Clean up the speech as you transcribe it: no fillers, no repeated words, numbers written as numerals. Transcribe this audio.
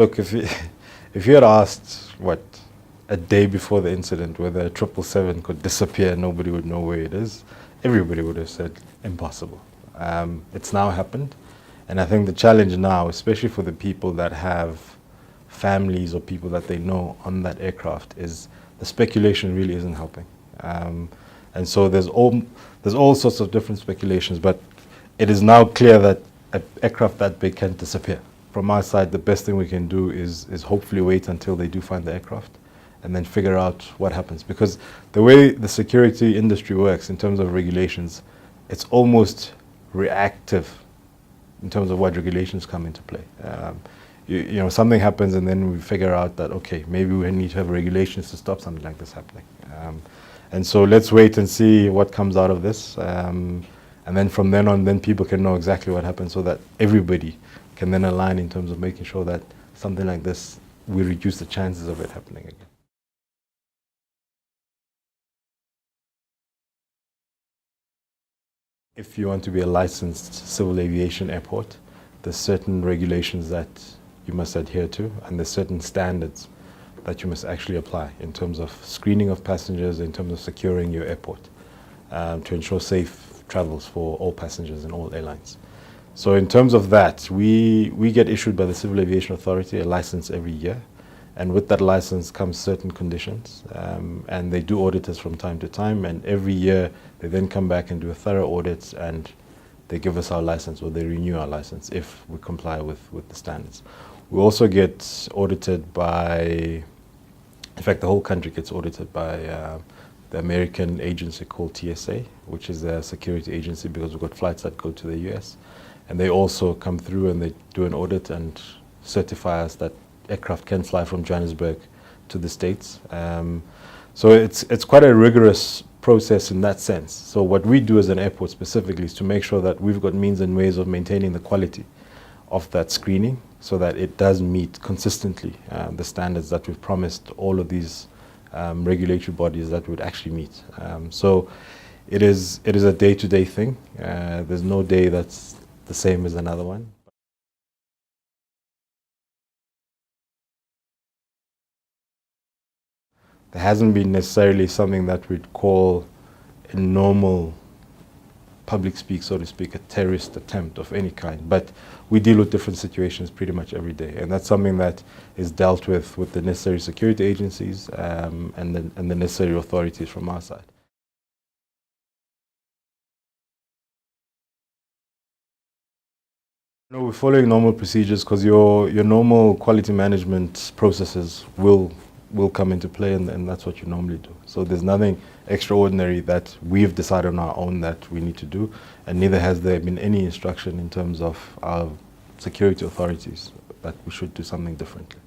Look, if you had asked, a day before the incident whether a 777 could disappear and nobody would know where it is, everybody would have said impossible. It's now happened, and I think the challenge now, especially for the people that have families or people that they know on that aircraft, is the speculation really isn't helping. And so there's all sorts of different speculations, but it is now clear that an aircraft that big can disappear. From our side, the best thing we can do is hopefully wait until they do find the aircraft and then figure out what happens. Because the way the security industry works in terms of regulations, it's almost reactive in terms of what regulations come into play. You know, something happens and then we figure out that, okay, maybe we need to have regulations to stop something like this happening. And so let's wait and see what comes out of this. And then from then on, then people can know exactly what happened so that everybody can then align in terms of making sure that something like this, we reduce the chances of it happening again. If you want to be a licensed civil aviation airport, there's certain regulations that you must adhere to, and there's certain standards that you must actually apply in terms of screening of passengers, in terms of securing your airport, to ensure safe travels for all passengers and all airlines. So in terms of that, we get issued by the Civil Aviation Authority a license every year, and with that license comes certain conditions, and they do audit us from time to time, and every year they then come back and do a thorough audit and they give us our license, or they renew our license if we comply with the standards. We also get audited by, in fact the whole country gets audited by the American agency called TSA, which is a security agency, because we've got flights that go to the US. And they also come through and they do an audit and certify us that aircraft can fly from Johannesburg to the States. So it's quite a rigorous process in that sense. So what we do as an airport specifically is to make sure that we've got means and ways of maintaining the quality of that screening so that it does meet consistently the standards that we've promised all of these regulatory bodies that would actually meet. So it is a day-to-day thing. There's no day that's the same as another one. There hasn't been necessarily something that we'd call a normal public speak, so to speak, a terrorist attempt of any kind. But we deal with different situations pretty much every day, and that's something that is dealt with the necessary security agencies and the necessary authorities from our side. No, we're following normal procedures because your normal quality management processes will come into play, and that's what you normally do. So there's nothing extraordinary that we've decided on our own that we need to do, and neither has there been any instruction in terms of our security authorities that we should do something differently.